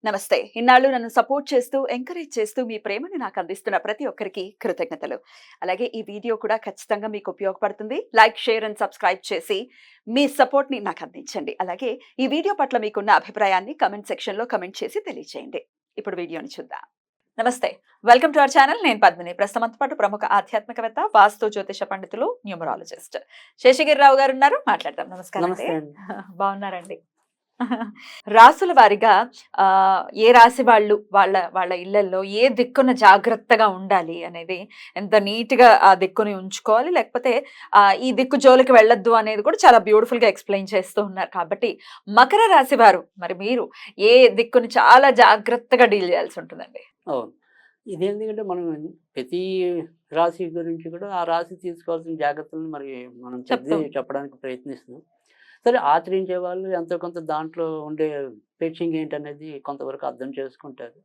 నమస్తే. ఇన్నాళ్ళు నన్ను సపోర్ట్ చేస్తూ, ఎంకరేజ్ చేస్తూ మీ ప్రేమని నాకు అందిస్తున్న ప్రతి ఒక్కరికి కృతజ్ఞతలు. అలాగే ఈ వీడియో కూడా ఖచ్చితంగా మీకు ఉపయోగపడుతుంది. లైక్, షేర్ అండ్ సబ్స్క్రైబ్ చేసి మీ సపోర్ట్‌ని నాకు అందించండి. అలాగే ఈ వీడియో పట్ల మీకున్న అభిప్రాయాన్ని కామెంట్ సెక్షన్‌లో కామెంట్ చేసి తెలియజేయండి. ఇప్పుడు వీడియోని చూద్దాం. నమస్తే. Welcome to our channel. నేను పద్మిని. ప్రస్తుతం మనతో పాటు ప్రముఖ ఆధ్యాత్మికవేత్త, వాస్తు జ్యోతిష పండితులు, న్యూమరాలజిస్ట్ శేషగిరిరావు గారు ఉన్నారు. మాట్లాడదాం. నమస్కారం అండి. నమస్తే అండి. బాగున్నారండి? రాసుల వారిగా ఏ రాశి వాళ్ళు వాళ్ళ వాళ్ళ ఇళ్లల్లో ఏ దిక్కున జాగ్రత్తగా ఉండాలి అనేది, ఎంత నీట్‌గా ఆ దిక్కుని ఉంచుకోవాలి, లేకపోతే ఈ దిక్కు జోలికి వెళ్ళొద్దు అనేది కూడా చాలా బ్యూటిఫుల్‌గా ఎక్స్‌ప్లెయిన్ చేస్తూ ఉన్నారు. కాబట్టి మకర రాశి వారు మరి మీరు ఏ దిక్కుని చాలా జాగ్రత్తగా డీల్ చేయాల్సి ఉంటుందండి? అవును. ఇదేందుకంటే మనం ప్రతి రాశి గురించి కూడా ఆ రాశి తీసుకోవాల్సిన జాగ్రత్తలను మరి మనం చెప్పడానికి ప్రయత్నిస్తున్నాం. సరే, ఆచరించే వాళ్ళు ఎంతో కొంత దాంట్లో ఉండే ఫెచ్చింగ్ ఏంటనేది కొంతవరకు అర్థం చేసుకుంటారు.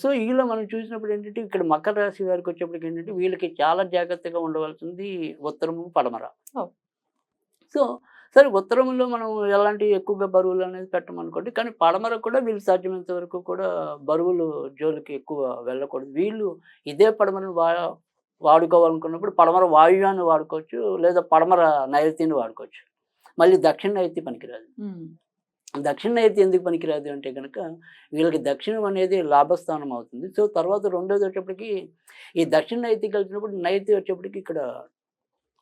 సో, ఈలో మనం చూసినప్పుడు ఏంటంటే ఇక్కడ మకర రాశి వారికి వచ్చేప్పటికి ఏంటంటే వీళ్ళకి చాలా జాగ్రత్తగా ఉండవలసింది ఉత్తరము, పడమర. ఓహ్! సో, సరే, ఉత్తరంలో మనం ఎలాంటి ఎక్కువగా బరువులు అనేది పెట్టమనుకోండి. కానీ పడమర కూడా వీళ్ళు సాధ్యమైనంత వరకు కూడా బరువులు జోలికి ఎక్కువ వెళ్ళకూడదు. వీళ్ళు ఇదే పడమరను వాడుకోవాలనుకున్నప్పుడు పడమర వాయువ్యాన్ని వాడుకోవచ్చు, లేదా పడమర నైరుతిని వాడుకోవచ్చు. మళ్ళీ దక్షిణ నైరుతి పనికిరాదు. దక్షిణ నైరుతి ఎందుకు పనికిరాదు అంటే గనక వీళ్ళకి దక్షిణం అనేది లాభస్థానం అవుతుంది. సో, తర్వాత రెండోది వచ్చేప్పటికి ఈ దక్షిణ నైరుతి కలిసినప్పుడు నైరుతి వచ్చేప్పటికి ఇక్కడ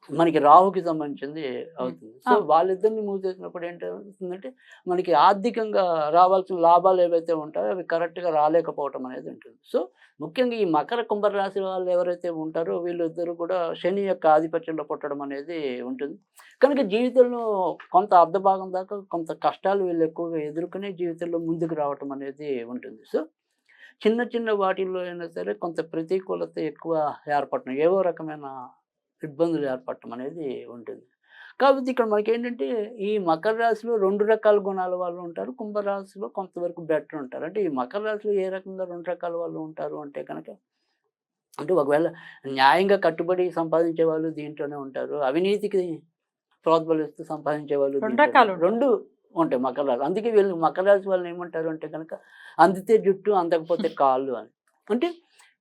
మనకి రాహుకి సంబంధించింది అవుతుంది. సో, వాళ్ళిద్దరిని మూవ్ చేసినప్పుడు ఏంటవుతుందంటే మనకి ఆర్థికంగా రావాల్సిన లాభాలు ఏవైతే ఉంటాయో అవి కరెక్ట్‌గా రాలేకపోవటం అనేది ఉంటుంది. సో, ముఖ్యంగా ఈ మకర, కుంభ రాశి వాళ్ళు ఎవరైతే ఉంటారో వీళ్ళిద్దరూ కూడా శని యొక్క ఆధిపత్యంలో పుట్టడం అనేది ఉంటుంది. కనుక జీవితంలో కొంత అర్ధభాగం దాకా కొంత కష్టాలు వీళ్ళు ఎక్కువగా ఎదుర్కొనే జీవితంలో ముందుకు రావటం అనేది ఉంటుంది. సో, చిన్న చిన్న వాటిల్లో అయినా సరే కొంత ప్రతికూలత ఎక్కువ ఏర్పడటం, ఏవో రకమైన ఇబ్బందులు ఏర్పడటం అనేది ఉంటుంది. కాకపోతే ఇక్కడ మనకేంటంటే ఈ మకర రాశిలో 2 రకాల గుణాల వాళ్ళు ఉంటారు. కుంభరాశిలో కొంతవరకు బెటర్ ఉంటారు. అంటే ఈ మకర రాశిలో ఏ రకంగా 2 రకాల వాళ్ళు ఉంటారు అంటే కనుక, అంటే ఒకవేళ న్యాయంగా కట్టుబడి సంపాదించే వాళ్ళు దీంట్లోనే ఉంటారు. అవినీతికి ప్రోద్బలిస్తూ సంపాదించే వాళ్ళు 2 రకాలు 2 ఉంటాయి మకర రాశి. అందుకే వీళ్ళు మకర రాశి వాళ్ళని ఏమంటారు అంటే కనుక అందితే జుట్టు, అందకపోతే కాళ్ళు అని. అంటే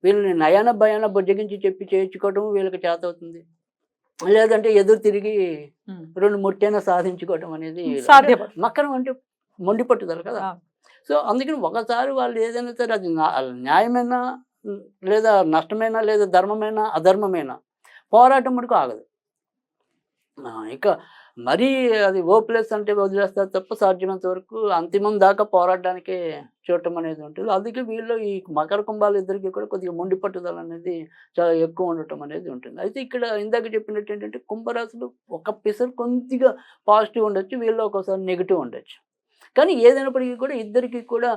వీళ్ళని నయాన భయాన బుజ్జగించి చెప్పి చేయించుకోవడం వీళ్ళకి చేతవుతుంది. లేదంటే ఎదురు తిరిగి 2 ముట్టైనా సాధించుకోవడం అనేది సాధ్యం. మకరం అంటే మొండి పట్టుదల కదా. సో, అందుకని ఒకసారి వాళ్ళు ఏదైనా సరే అది న్యాయమైనా లేదా నష్టమైనా లేదా ధర్మమైనా అధర్మమైనా పోరాటం మటుకు ఆగదు. ఇక మరీ అది ఓప్లెస్ అంటే వదిలేస్తారు తప్ప సాధ్యమైనంత వరకు అంతిమం దాకా పోరాడడానికే చూడటం అనేది ఉంటుంది. అందుకే వీళ్ళు ఈ మకర కుంభాలు ఇద్దరికి కూడా కొద్దిగా మొండి పట్టుదల అనేది చాలా ఎక్కువ ఉండటం అనేది ఉంటుంది. అయితే ఇక్కడ ఇందాక చెప్పినట్టు ఏంటంటే కుంభరాశులు ఒక పిసరు కొద్దిగా పాజిటివ్ ఉండొచ్చు, వీళ్ళు ఒక్కోసారి నెగిటివ్ ఉండొచ్చు. కానీ ఏదైనప్పటికీ కూడా ఇద్దరికి కూడా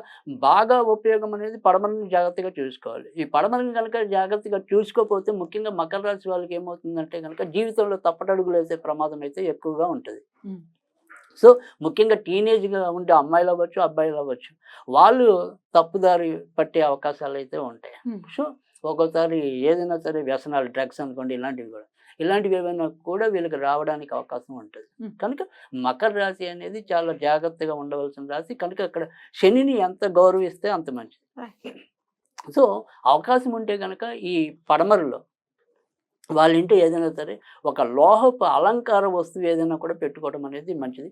బాగా ఉపయోగం అనేది పడమరని జాగ్రత్తగా చూసుకోవాలి. ఈ పడమరని కనుక జాగ్రత్తగా చూసుకోకపోతే ముఖ్యంగా మకర రాశి వాళ్ళకి ఏమవుతుందంటే కనుక జీవితంలో తప్పటడుగులు వేసే ప్రమాదం అయితే ఎక్కువగా ఉంటుంది. సో, ముఖ్యంగా టీనేజ్‌గా ఉండే అమ్మాయిలు అవ్వచ్చు, అబ్బాయిలు అవ్వచ్చు, వాళ్ళు తప్పుదారి పట్టే అవకాశాలు అయితే ఉంటాయి. సో, ఒక్కోసారి ఏదైనా సరే వ్యసనాలు, డ్రగ్స్ అనుకోండి, ఇలాంటివి ఏమైనా కూడా వీళ్ళకి రావడానికి అవకాశం ఉంటుంది. కనుక మకర రాశి అనేది చాలా జాగ్రత్తగా ఉండవలసిన రాశి. కనుక అక్కడ శనిని ఎంత గౌరవిస్తే అంత మంచిది. సో, అవకాశం ఉంటే కనుక ఈ పడమరలో వాళ్ళ ఇంట్లో ఏదైనా సరే ఒక లోహపు అలంకార వస్తువు ఏదైనా కూడా పెట్టుకోవడం అనేది మంచిది.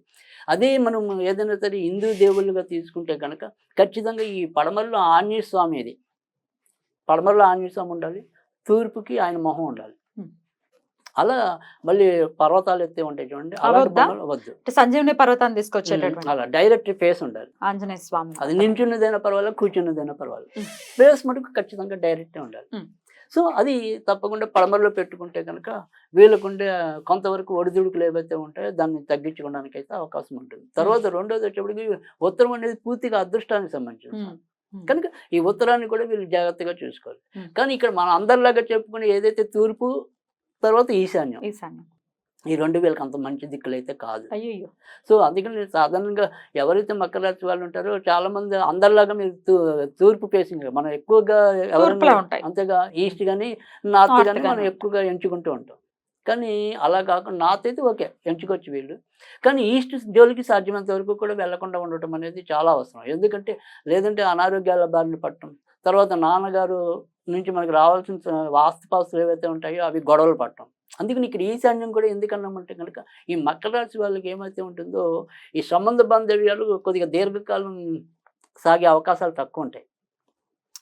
అదే మనం ఏదైనా సరే హిందూ దేవుళ్ళుగా తీసుకుంటే కనుక ఖచ్చితంగా ఈ పడమరలో ఆంజనేయ స్వామి, ఇది పడమరలో ఆంజనేయ స్వామి ఉండాలి, తూర్పుకి ఆయన మొహం ఉండాలి. అలా మళ్ళీ పర్వతాలు ఎత్తే ఉంటాయి చూడండి, అలాంటి బొమ్మలు వద్దు. సంజీవని పర్వతాన్ని తీసుకొచ్చేటటువంటి అలా డైరెక్ట్ ఫేస్ ఉండాలి ఆంజనేయ స్వామి. అది నించున్నదైనా పర్వాలేదు, కూర్చున్నదైనా పర్వాలేదు, ఫేస్ మటుకు ఖచ్చితంగా డైరెక్టే ఉండాలి. సో, అది తప్పకుండా పడమరలో పెట్టుకుంటే కనుక వీళ్ళకుండే కొంతవరకు ఒడిదుడుకులు ఏవైతే ఉంటాయో దాన్ని తగ్గించుకోవడానికి అయితే అవకాశం ఉంటుంది. తర్వాత రెండోది వచ్చేప్పటికి ఉత్తరం అనేది పూర్తిగా అదృష్టానికి సంబంధించింది. కనుక ఈ ఉత్తరాన్ని కూడా వీళ్ళు జాగ్రత్తగా చూసుకోవాలి. కానీ ఇక్కడ మనం అందరిలాగా చెప్పుకుని ఏదైతే తూర్పు, తర్వాత ఈశాన్యం, ఈ 2 వీళ్ళకి అంత మంచి దిక్కులు అయితే కాదు. అయ్యో. సో, అందుకని నేను సాధారణంగా ఎవరైతే మకర రాశి వాళ్ళు ఉంటారో చాలా మంది అందరిలాగా మీరు తూర్పు ఫేసింగ్ మనం ఎక్కువగా ఎవరైనా అంతేగా ఈస్ట్ కానీ నార్త్ కానీ మనం ఎక్కువగా ఎంచుకుంటూ ఉంటాం. కానీ అలా కాకుండా నార్త్ అయితే ఓకే ఎంచుకోవచ్చు వీళ్ళు. కానీ ఈస్ట్ జోలికి సాధ్యమైనంత వరకు కూడా వెళ్లకుండా ఉండటం అనేది చాలా అవసరం. ఎందుకంటే లేదంటే అనారోగ్యాల బారిన పడటం, తర్వాత నాన్నగారు నుంచి మనకు రావాల్సిన ఆస్తిపాస్తులు ఏవైతే ఉంటాయో అవి గొడవలు పడటం. అందుకని ఇక్కడ ఈశాన్యం కూడా ఎందుకన్నామంటే కనుక ఈ మకర రాశి వాళ్ళకి ఏమైతే ఉంటుందో ఈ సంబంధ బాంధవ్యాలు కొద్దిగా దీర్ఘకాలం సాగే అవకాశాలు తక్కువ ఉంటాయి.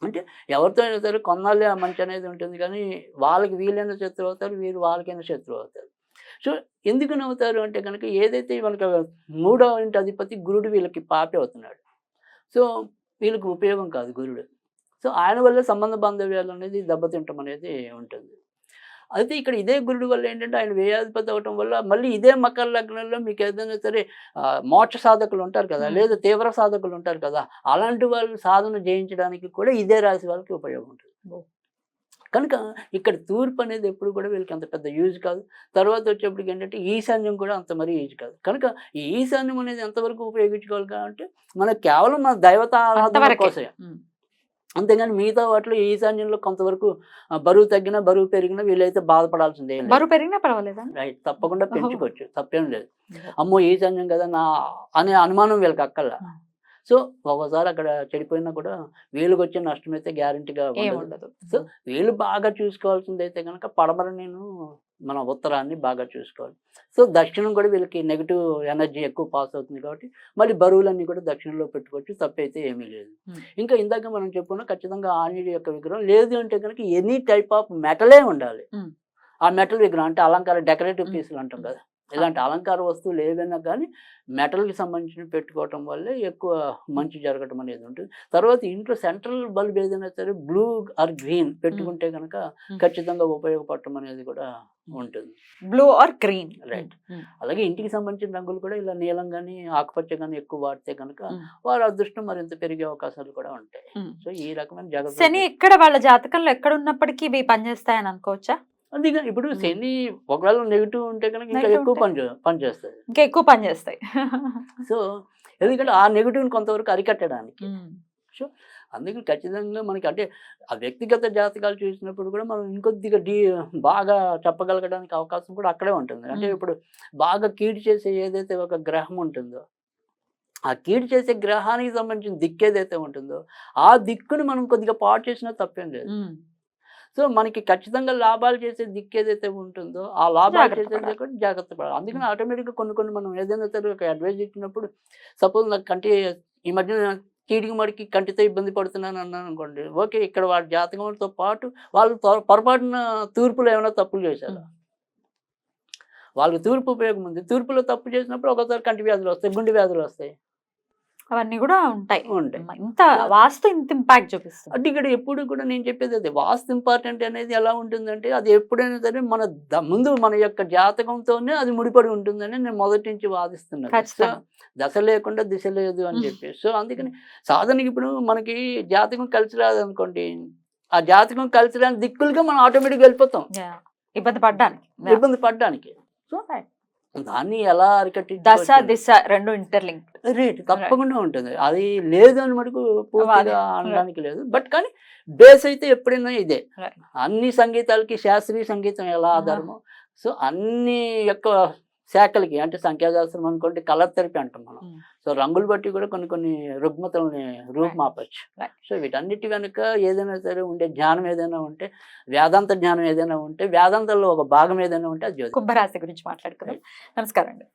అంటే ఎవరితో అయినా సరే కొన్నాళ్ళే ఆ మంచి అనేది ఉంటుంది కానీ వాళ్ళకి వీళ్ళైనా శత్రువు అవుతారు, వీరు వాళ్ళకైనా శత్రువు అవుతారు. సో ఎందుకని అవుతారు అంటే కనుక ఏదైతే మనకు 3వ ఇంటి అధిపతి గురుడు వీళ్ళకి పాపి అవుతున్నాడు. సో వీళ్ళకి ఉపయోగం కాదు గురుడు. సో ఆయన వల్లే సంబంధ బాంధవ్యాలు అనేది దెబ్బతింటం అనేది ఉంటుంది. అయితే ఇక్కడ ఇదే గురుడు వల్ల ఏంటంటే ఆయన వ్యయాధిపతి అవటం వల్ల మళ్ళీ ఇదే మకర లగ్నంలో మీకు ఏదైనా సరే మోక్ష సాధకులు ఉంటారు కదా, లేదా తీవ్ర సాధకులు ఉంటారు కదా, అలాంటి వాళ్ళు సాధన జయించడానికి కూడా ఇదే రాశి వాళ్ళకి ఉపయోగం ఉంటుంది. కనుక ఇక్కడ తూర్పు అనేది ఎప్పుడు కూడా వీళ్ళకి అంత పెద్ద యూజ్ కాదు. తర్వాత వచ్చేప్పటికి ఏంటంటే ఈశాన్యం కూడా అంత మరీ యూజ్ కాదు. కనుక ఈ ఈశాన్యం అనేది ఎంతవరకు ఉపయోగించుకోవాలి కాబట్టి మనకు కేవలం మన దైవత ఆరాధన కోసమే. అంతేగాని మిగతా వాటిలో ఈశాన్యంలో కొంతవరకు బరువు తగ్గినా బరువు పెరిగినా వీళ్ళైతే బాధపడాల్సిందే. బరువు పెరిగినా పర్వాలేదా? రైట్, తప్పకుండా పెంచుకోవచ్చు, తప్పేం లేదు. అమ్మో ఈశాన్యం కదా నా అనే అనుమానం వీళ్ళకి అక్కర్లా. సో ఒకసారి అక్కడ చెడిపోయినా కూడా వీళ్ళకి వచ్చే నష్టం అయితే గ్యారంటీగా ఉండదు. సో వీళ్ళు బాగా చూసుకోవాల్సింది అయితే కనుక పడమర నేను మన ఉత్తరాన్ని బాగా చూసుకోవాలి. సో దక్షిణం కూడా వీళ్ళకి నెగిటివ్ ఎనర్జీ ఎక్కువ పాస్ అవుతుంది కాబట్టి మళ్ళీ బరువులన్నీ కూడా దక్షిణంలో పెట్టుకోవచ్చు, తప్పైతే ఏమీ లేదు. ఇంకా ఇందాక మనం చెప్పుకున్నా ఖచ్చితంగా ఆంజనేయుడి యొక్క విగ్రహం లేదు అంటే కనుక ఎనీ టైప్ ఆఫ్ మెటలే ఉండాలి. ఆ మెటల్ విగ్రహం అంటే అలంకార డెకరేటివ్ పీసులు అంటాం కదా, ఇలాంటి అలంకార వస్తువులు ఏవైనా కానీ మెటల్కి సంబంధించి పెట్టుకోవటం వల్లే ఎక్కువ మంచి జరగటం అనేది ఉంటుంది. తర్వాత ఇంట్లో సెంట్రల్ బల్బ్ ఏదైనా సరే బ్లూ ఆర్ గ్రీన్ పెట్టుకుంటే కనుక ఖచ్చితంగా ఉపయోగపడటం అనేది కూడా ఉంటుంది. Blue or green, right. అలాగే ఇంటికి సంబంధించిన రంగులు కూడా ఇలా నీలం కానీ ఆకుపచ్చ కానీ ఎక్కువ వాడితే కనుక వారి అదృష్టం మరింత పెరిగే అవకాశాలు కూడా ఉంటాయి. సో ఈ రకమైన జాగ్రత్త. శని ఎక్కడ వాళ్ళ జాతకంలో ఎక్కడ ఉన్నప్పటికీ ఇవి పనిచేస్తాయని అనుకోవచ్చా? అందుకని ఇప్పుడు శని ఒకవేళ నెగిటివ్ ఉంటే కనుక ఇంకా ఎక్కువ పనిచేస్తుంది, ఇంకా ఎక్కువ పనిచేస్తాయి. సో ఎందుకంటే ఆ నెగిటివ్ని కొంతవరకు అరికట్టడానికి. సో అందుకని ఖచ్చితంగా మనకి అంటే ఆ వ్యక్తిగత జాతకాలు చూసినప్పుడు కూడా మనం ఇంకొద్దిగా బాగా చెప్పగలగడానికి అవకాశం కూడా అక్కడే ఉంటుంది. అంటే ఇప్పుడు బాగా కీడు చేసే ఏదైతే ఒక గ్రహం ఉంటుందో ఆ కీడు చేసే గ్రహానికి సంబంధించిన దిక్కు ఏదైతే ఉంటుందో ఆ దిక్కుని మనం కొద్దిగా పాడు చేసినా తప్పేం లేదు. సో మనకి ఖచ్చితంగా లాభాలు చేసే దిక్కు ఏదైతే ఉంటుందో ఆ లాభాలు చేసేది కూడా జాగ్రత్త పడాలి. అందుకని ఆటోమేటిక్గా కొన్ని మనం ఏదైనా సరే ఒక అడ్వైజ్ ఇచ్చినప్పుడు సపోజ్ నాకు కంటి ఈ మధ్య చీడికి మడికి కంటితో ఇబ్బంది పడుతున్నాను అన్నాను అనుకోండి, ఓకే ఇక్కడ వాడి జాతకంతో పాటు వాళ్ళు పొరపాటున తూర్పులో ఏమైనా తప్పులు చేశారు, వాళ్ళకి తూర్పు ఉపయోగం ఉంది, తూర్పులో తప్పు చేసినప్పుడు ఒకసారి కంటి వ్యాధులు వస్తాయి, గుండె వ్యాధులు వస్తాయి, అవన్నీ కూడా ఉంటాయి. ఇంత వాస్తు ఇంత ఇంపాక్ట్ చూపిస్తుంది. అంటే ఇక్కడ ఎప్పుడు కూడా నేను చెప్పేది అదే, వాస్తు ఇంపార్టెంట్ అనేది ఎలా ఉంటుందంటే అది ఎప్పుడైనా సరే మన ముందు మన యొక్క జాతకంతోనే అది ముడిపడి ఉంటుందని నేను మొదటి నుంచి వాదిస్తున్నాను. సో దశ లేకుండా దిశ లేదు అని చెప్పి. సో అందుకని సాధనకి ఇప్పుడు మనకి జాతకం కలిసి రాదనుకోండి, ఆ జాతకం కలిసి రాని దిక్కులుగా మనం ఆటోమేటిక్గా వెళ్ళిపోతాం ఇబ్బంది పడ్డానికి. సో దాన్ని ఎలా అరికట్టి దశ దిశ రెండు ఇంటర్లింక్ రేట్ తప్పకుండా ఉంటుంది. అది లేదు అని మటుకు పూర్తిగా అనడానికి లేదు. బట్ కానీ బేస్ అయితే ఎప్పుడైనా ఇదే. అన్ని సంగీతాలకి శాస్త్రీయ సంగీతం ఎలా ఆధారమో సో అన్ని యొక్క శాఖలకి అంటే సంఖ్యాశాస్త్రం అనుకోండి, కలర్ థెరపీ అంటాం మనం. సో రంగులు బట్టి కూడా కొన్ని రుగ్మతల్ని రూపుమాపచ్చు. సో వీటన్నిటి వెనుక ఏదైనా సరే ఉండే జ్ఞానం ఏదైనా ఉంటే, వేదాంత జ్ఞానం ఏదైనా ఉంటే, వేదాంతంలో ఒక భాగం ఏదైనా ఉంటే అది జ్యోతిషం. కుంభరాశి గురించి మాట్లాడుకుందాం. నమస్కారం అండి.